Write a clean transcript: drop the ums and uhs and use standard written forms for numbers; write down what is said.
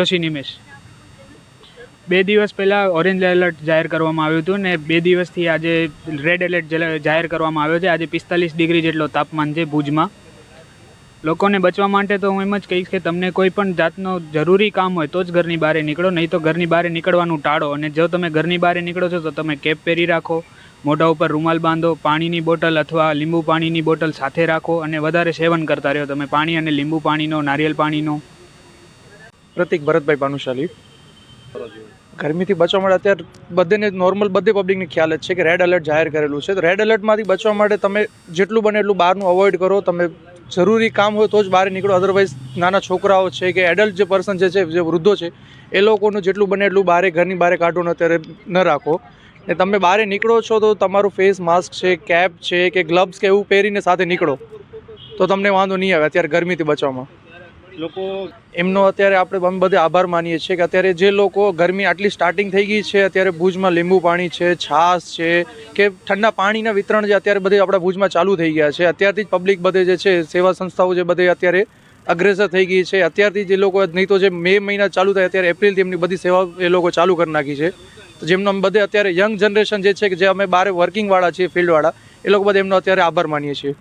જોશી નિમેશ. 2 દિવસ પહેલાં orange alert જાહેર કરવામાં આવ્યું હતું ને 2 દિવસથી આજે રેડ એલર્ટ જાહેર કરવામાં આવ્યો છે. આજે 45 ડિગ્રી જેટલો તાપમાન છે ભુજમાં. લોકોને બચવા માટે તો હું એમ જ કહીશ કે તમને કોઈ પણ જાતનો જરૂરી કામ હોય તો જ ઘરની બહાર નીકળો, નહીં તો ઘરની બહાર નીકળવાનું ટાળો. અને જો તમે ઘરની બહાર નીકળો છો તો તમે કેપ પહેરી રાખો, મોઢા ઉપર રૂમાલ બાંધો, પાણીની બોટલ અથવા લીંબુ પાણીની બોટલ સાથે રાખો અને વધારે સેવન કરતા રહ્યો તમે પાણી અને લીંબુ પાણીનો, નારિયેલ પાણીનો. પ્રતિક ભરતભાઈ પાનુશાલી. ગરમીથી બચવા માટે અત્યારે બધાને નોર્મલ બધે પબ્લિકને ખ્યાલ જ છે કે રેડ એલર્ટ જાહેર કરેલું છે. તો રેડ એલર્ટમાંથી બચવા માટે તમે જેટલું બને એટલું બહારનું અવોઇડ કરો. તમે જરૂરી કામ હોય તો જ બહાર નીકળો. અધરવાઇઝ નાના છોકરાઓ છે કે એડલ્ટ જે પર્સન છે જે વૃદ્ધો છે એ લોકોનું જેટલું બને એટલું ઘરની બહાર કાઢવું અત્યારે ન રાખો. ને તમે બહાર નીકળો છો તો તમારું ફેસ માસ્ક છે, કેપ છે કે ગ્લવ્સ કે એવું પહેરીને સાથે નીકળો તો તમને વાંધો નહીં આવે. અત્યારે ગરમીથી બચવામાં લોકો એમનો અત્યારે અમે બધે આભાર માનીએ છીએ કે અત્યારે જે લોકો ગરમી આટલી સ્ટાર્ટિંગ થઈ ગઈ છે, અત્યારે ભુજમાં લીંબુ પાણી છે, છાશ છે કે ઠંડા પાણીના વિતરણ જે અત્યારે બધે આપણા ભુજમાં ચાલુ થઈ ગયા છે. અત્યારથી જ પબ્લિક બધે જે છે સેવા સંસ્થાઓ જે બધે અત્યારે અગ્રેસર થઈ ગઈ છે. અત્યારથી જે લોકો નહીં તો જે મે મહિના ચાલુ થાય અત્યારે એપ્રિલથી એમની બધી સેવા એ લોકો ચાલુ કરી નાખી છે. તો જેમનો અમે બધે અત્યારે યંગ જનરેશન જે છે કે જે અમે બહાર વર્કિંગવાળા છીએ, ફિલ્ડવાળા, એ લોકો બધે એમનો અત્યારે આભાર માનીએ છીએ.